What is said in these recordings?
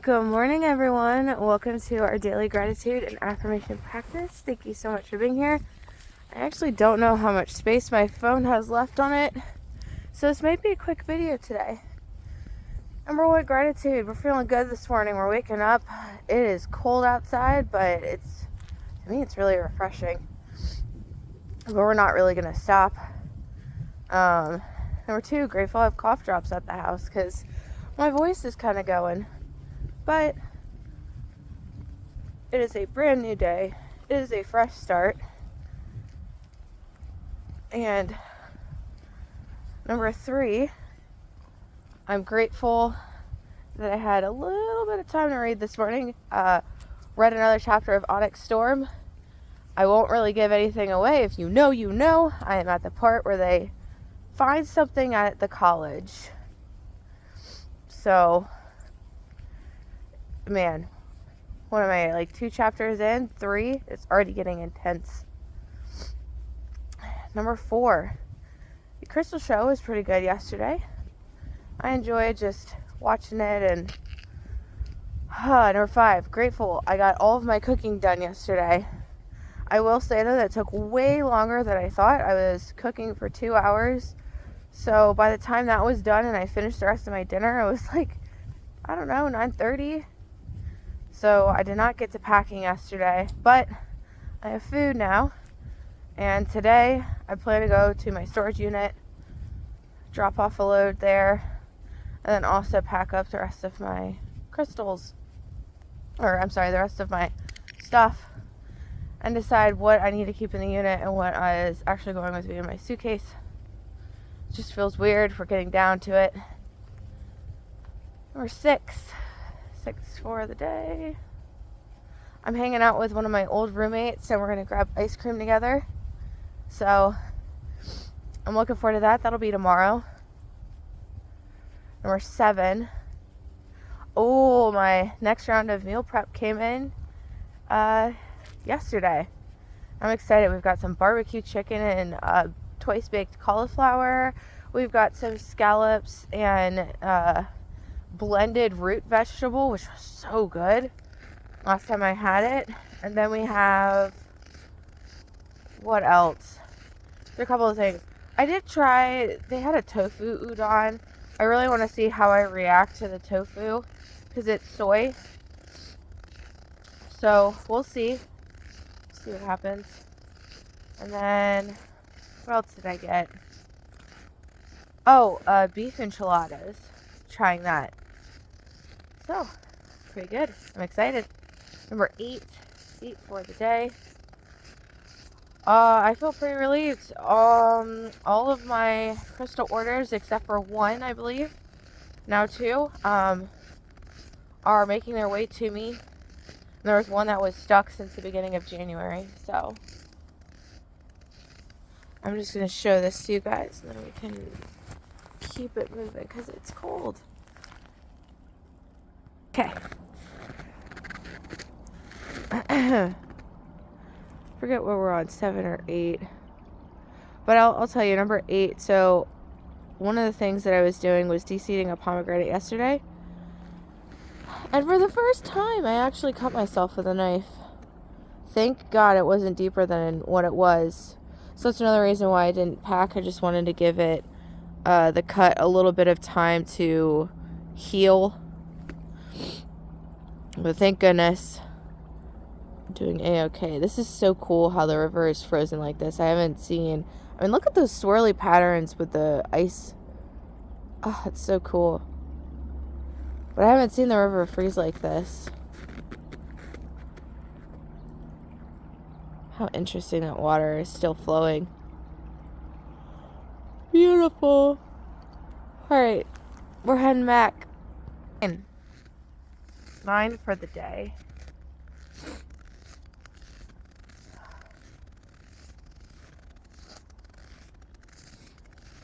Good morning, everyone. Welcome to our daily gratitude and affirmation practice. Thank you so much for being here. I actually don't know how much space my phone has left on it, so this might be a quick video today. Number one, gratitude. We're feeling good this morning. We're waking up. It is cold outside, but to me, it's really refreshing. But we're not really going to stop. Number two, grateful I have cough drops at the house because my voice is kind of going. But it is a brand new day. It is a fresh start. And number three, I'm grateful that I had a little bit of time to read this morning. Read another chapter of Onyx Storm. I won't really give anything away. If you know, you know. I am at the part where they find something at the college. So, man, what am I, like 2 chapters in? 3? It's already getting intense. Number 4, the Crystal Show was pretty good yesterday. I enjoyed just watching it. And number 5, grateful I got all of my cooking done yesterday. I will say though that took way longer than I thought. I was cooking for 2 hours. So by the time that was done and I finished the rest of my dinner, it was like, I don't know, 9:30. So I did not get to packing yesterday, but I have food now. And today I plan to go to my storage unit, drop off a load there, and then also pack up the rest of my crystals, the rest of my stuff, and decide what I need to keep in the unit and what is actually going with me in my suitcase. It just feels weird for getting down to it. Number 6 for the day. I'm hanging out with one of my old roommates and we're going to grab ice cream together. So I'm looking forward to that. That'll be tomorrow. Number 7. Oh, my next round of meal prep came in yesterday. I'm excited. We've got some barbecue chicken and twice baked cauliflower. We've got some scallops and blended root vegetable, which was so good last time I had it. And then we have, what else? There are a couple of things. I did try, they had a tofu udon. I really want to see how I react to the tofu because it's soy. So we'll see what happens. And then what else did I get? Oh, beef enchiladas. Trying that. So, pretty good. I'm excited. Number 8 for the day. I feel pretty relieved. All of my crystal orders, except for 1, I believe, now 2, are making their way to me. And there was 1 that was stuck since the beginning of January, so I'm just going to show this to you guys, and then we can keep it moving, because it's cold. Okay. Forget what we're on, 7 or 8. But I'll tell you, number 8. So one of the things that I was doing was de-seeding a pomegranate yesterday. And for the first time, I actually cut myself with a knife. Thank God it wasn't deeper than what it was. So that's another reason why I didn't pack. I just wanted to give it, the cut, a little bit of time to heal. But thank goodness, I'm doing A-okay. This is so cool how the river is frozen like this. I haven't seen... I mean, look at those swirly patterns with the ice. Oh, it's so cool. But I haven't seen the river freeze like this. How interesting that water is still flowing. Beautiful. Alright, we're heading back. 9 for the day.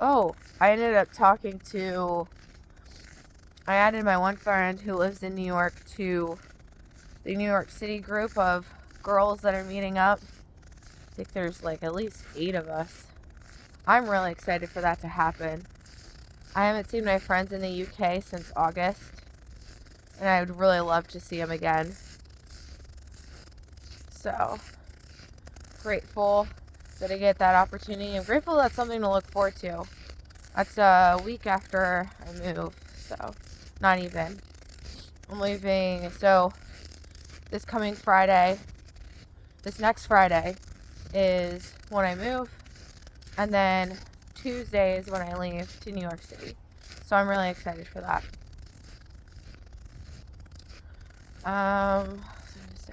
Oh, I ended up talking to... I added my one friend who lives in New York to the New York City group of girls that are meeting up. I think there's like at least 8 of us. I'm really excited for that to happen. I haven't seen my friends in the UK since August. And I would really love to see him again. So, grateful that I get that opportunity. I'm grateful that's something to look forward to. That's a week after I move, so not even. I'm leaving, so this next Friday is when I move, and then Tuesday is when I leave to New York City. So I'm really excited for that. What was I going to say?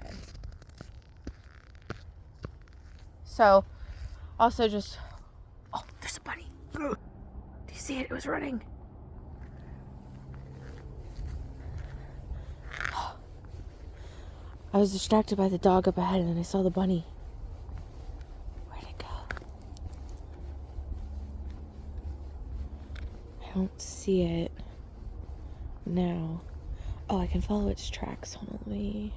So, also just, oh, there's a bunny. Do you see it? It was running. I was distracted by the dog up ahead, and then I saw the bunny. Where'd it go? I don't see it now. Oh, I can follow its tracks. Hold on, let me...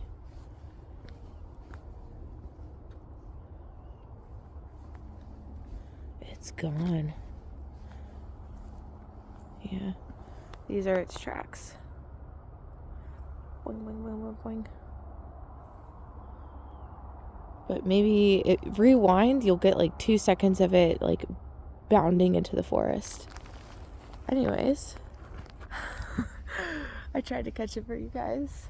It's gone. Yeah. These are its tracks. Boing, boing, boing, boing, boing. But maybe rewind, you'll get like 2 seconds of it like bounding into the forest. Anyways, I tried to catch it for you guys.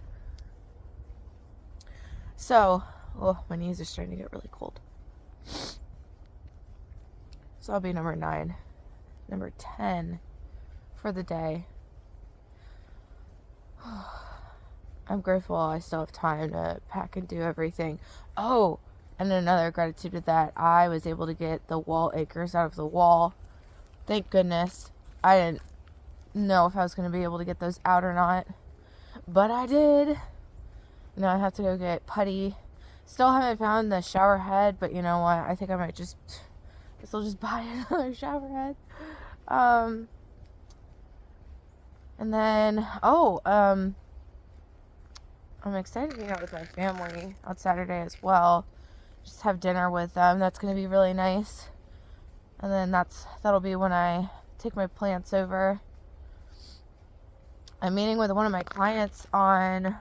So, oh, my knees are starting to get really cold. So I'll be number 9. Number 10 for the day. I'm grateful I still have time to pack and do everything. Oh, and another gratitude to that, I was able to get the wall anchors out of the wall. Thank goodness. I didn't know if I was going to be able to get those out or not, but I did. Now I have to go get putty. Still haven't found the shower head, but you know what? I think I might guess I'll just buy another shower head. And then, I'm excited to hang out with my family on Saturday as well. Just have dinner with them. That's going to be really nice. And then that'll be when I take my plants over. I'm meeting with one of my clients on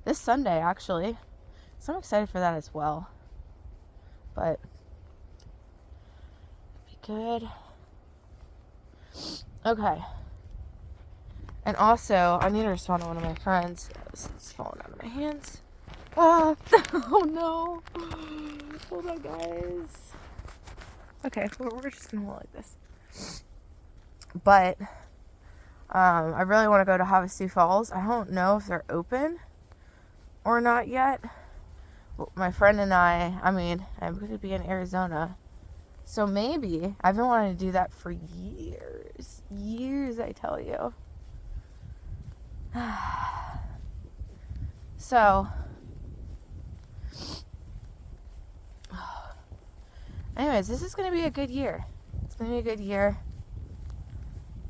this Sunday, actually. So I'm excited for that as well. But it'll be good. Okay. And also, I need to respond to one of my friends. It's falling out of my hands. Ah! Oh no! Hold on, guys. Okay, we're just gonna hold like this. But, I really want to go to Havasu Falls. I don't know if they're open or not yet. Well, my friend and I'm going to be in Arizona. So maybe. I've been wanting to do that for years. Years, I tell you. So, anyways, this is going to be a good year. It's going to be a good year.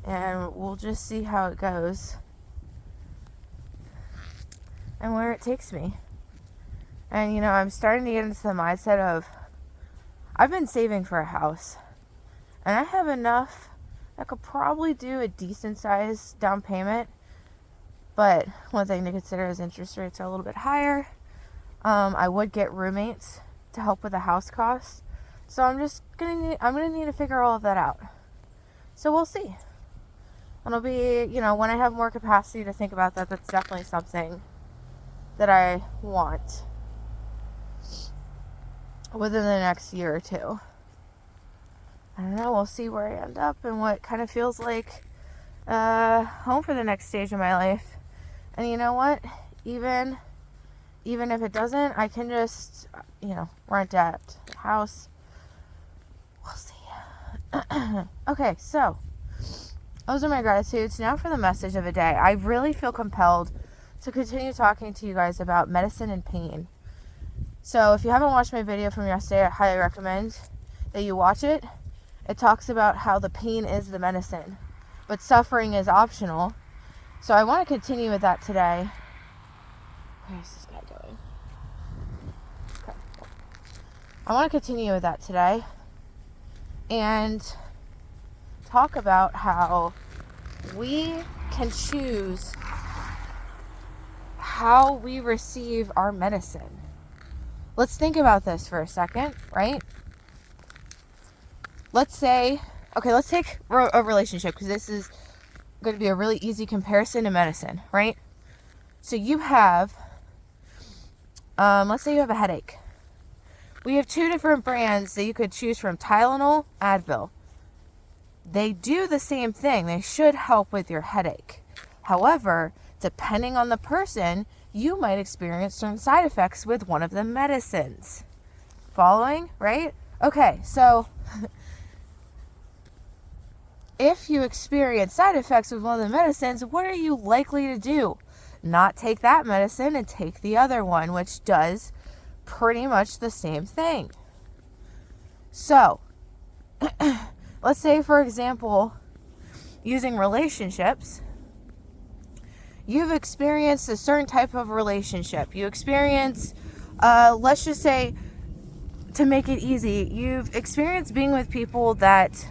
And we'll just see how it goes. And where it takes me. And, you know, I'm starting to get into the mindset of, I've been saving for a house. And I have enough, I could probably do a decent sized down payment. But one thing to consider is interest rates are a little bit higher. I would get roommates to help with the house costs. So I'm gonna need to figure all of that out. So we'll see. It'll be, you know, when I have more capacity to think about that, that's definitely something that I want within the next year or two. I don't know, we'll see where I end up and what kind of feels like home for the next stage of my life. And you know what? Even if it doesn't, I can just, you know, rent at a house. We'll see. Okay, so those are my gratitudes. Now for the message of the day. I really feel compelled to continue talking to you guys about medicine and pain. So if you haven't watched my video from yesterday, I highly recommend that you watch it. It talks about how the pain is the medicine, but suffering is optional. So I want to continue with that today. Where's this guy going? Okay. I want to continue with that today and talk about how we can choose how we receive our medicine. Let's think about this for a second, right? Let's take a relationship, because this is going to be a really easy comparison to medicine, right? So you have, let's say you have a headache. We have 2 different brands that you could choose from: Tylenol, Advil. They do the same thing. They should help with your headache. However, depending on the person, you might experience certain side effects with one of the medicines. Following, right? Okay, so if you experience side effects with one of the medicines, what are you likely to do? Not take that medicine and take the other one, which does pretty much the same thing. So, let's say, for example, using relationships, you've experienced a certain type of relationship. You experience, let's just say, to make it easy, you've experienced being with people that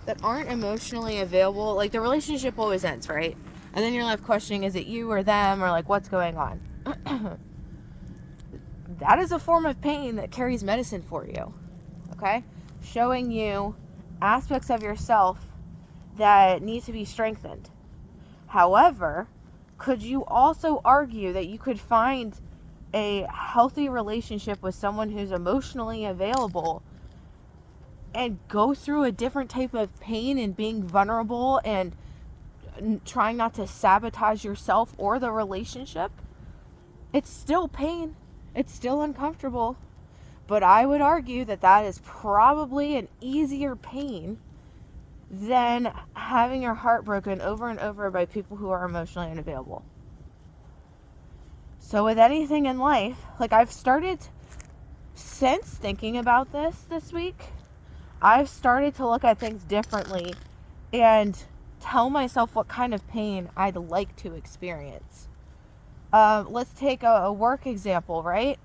that aren't emotionally available. Like, the relationship always ends, right? And then you're left questioning, is it you or them, or like, what's going on? That is a form of pain that carries medicine for you, okay? Showing you aspects of yourself that need to be strengthened. However, could you also argue that you could find a healthy relationship with someone who's emotionally available and go through a different type of pain and being vulnerable and trying not to sabotage yourself or the relationship? It's still pain. It's still uncomfortable. But I would argue that that is probably an easier pain than having your heart broken over and over by people who are emotionally unavailable. So with anything in life, like, I've started, since thinking about this week, I've started to look at things differently and tell myself what kind of pain I'd like to experience. Let's take a work example, right?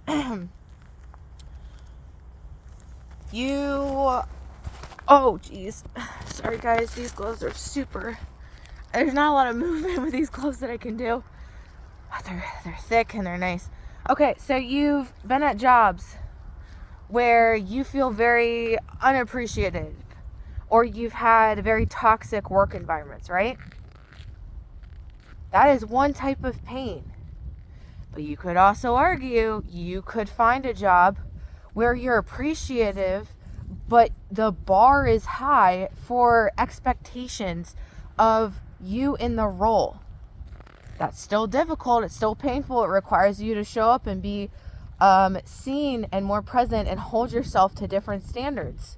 Oh geez, sorry guys, these gloves are there's not a lot of movement with these gloves that I can do. They're thick and they're nice. Okay, so you've been at jobs where you feel very unappreciated, or you've had very toxic work environments, right? That is one type of pain. But you could also argue you could find a job where you're appreciative, but the bar is high for expectations of you in the role. That's still difficult. It's still painful. It requires you to show up and be seen and more present and hold yourself to different standards.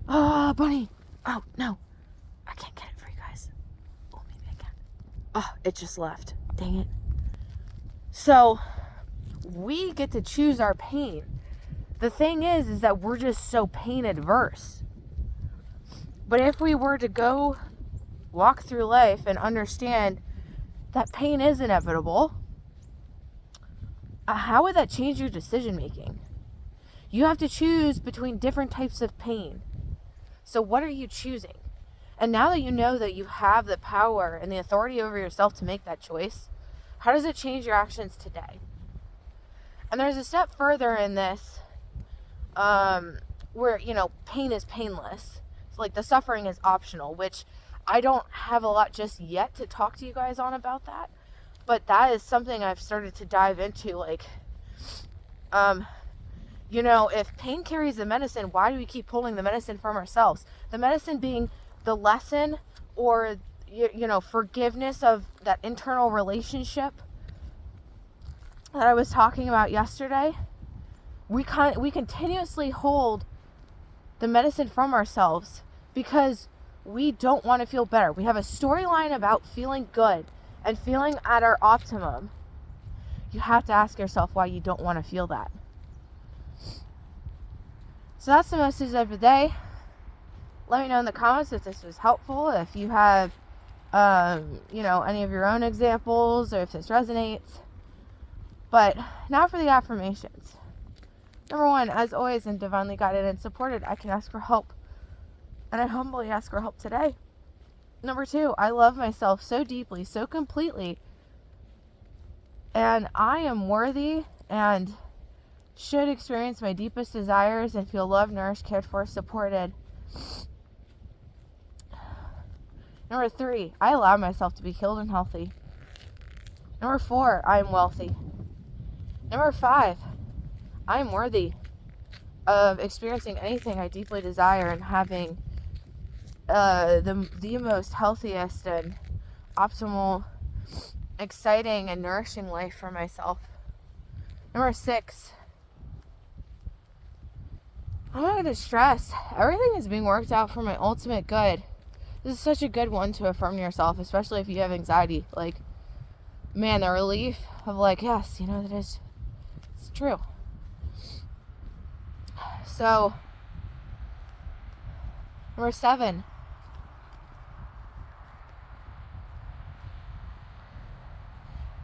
Oh, bunny. Oh, no. I can't get it for you guys. Oh, maybe I can. Oh, it just left. Dang it. So, we get to choose our pain. The thing is that we're just so pain adverse. But if we were to go walk through life and understand that pain is inevitable, how would that change your decision making? You have to choose between different types of pain. So what are you choosing? And now that you know that you have the power and the authority over yourself to make that choice, how does it change your actions today? And there's a step further in this, where, pain is painless. So, like, the suffering is optional, which I don't have a lot just yet to talk to you guys on about that. But that is something I've started to dive into. Like, if pain carries the medicine, why do we keep pulling the medicine from ourselves? The medicine being the lesson, or, forgiveness of that internal relationship that I was talking about yesterday. We continuously hold the medicine from ourselves because we don't want to feel better. We have a storyline about feeling good and feeling at our optimum. You have to ask yourself why you don't want to feel that. So that's the message of the day. Let me know in the comments if this was helpful, if you have, any of your own examples, or if this resonates. But now for the affirmations. Number 1, as always, I'm divinely guided and supported. I can ask for help. And I humbly ask for help today. Number 2, I love myself so deeply, so completely, and I am worthy and should experience my deepest desires and feel loved, nourished, cared for, supported. Number 3, I allow myself to be healed and healthy. Number 4, I am wealthy. Number 5, I am worthy of experiencing anything I deeply desire and having the most healthiest and optimal, exciting and nourishing life for myself. Number 6, I'm not going to stress. Everything is being worked out for my ultimate good. This is such a good one to affirm to yourself, especially if you have anxiety. Like, man, the relief of like, yes, that it's true. So, number 7,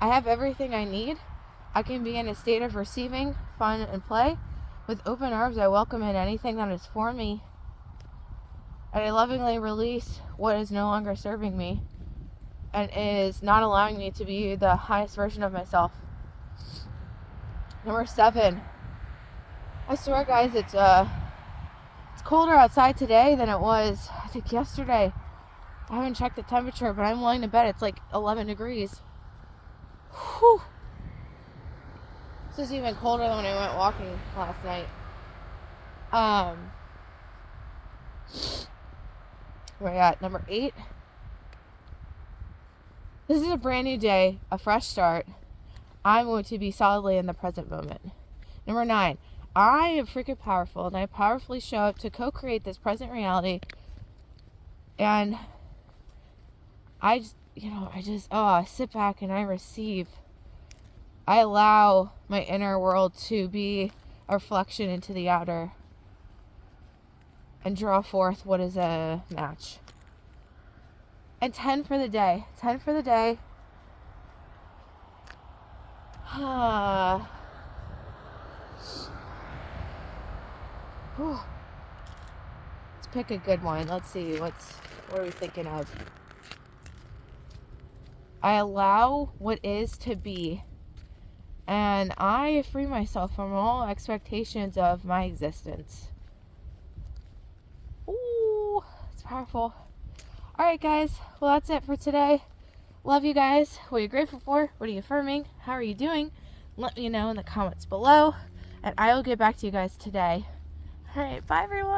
I have everything I need. I can be in a state of receiving, fun, and play. With open arms, I welcome in anything that is for me. And I lovingly release what is no longer serving me and is not allowing me to be the highest version of myself. Number 7, I swear, guys, it's colder outside today than it was, I think, yesterday. I haven't checked the temperature, but I'm willing to bet it's like 11 degrees. Whew. This is even colder than when I went walking last night. We're at number 8. This is a brand new day, a fresh start. I'm going to be solidly in the present moment. Number 9, I am freaking powerful, and I powerfully show up to co-create this present reality. And I sit back and I receive. I allow my inner world to be a reflection into the outer and draw forth what is a match. And 10 for the day. 10 for the day. Let's pick a good one. Let's see. What are we thinking of? I allow what is to be. And I free myself from all expectations of my existence. Ooh, it's powerful. Alright, guys. Well, that's it for today. Love you guys. What are you grateful for? What are you affirming? How are you doing? Let me know in the comments below. And I will get back to you guys today. Alright, bye everyone.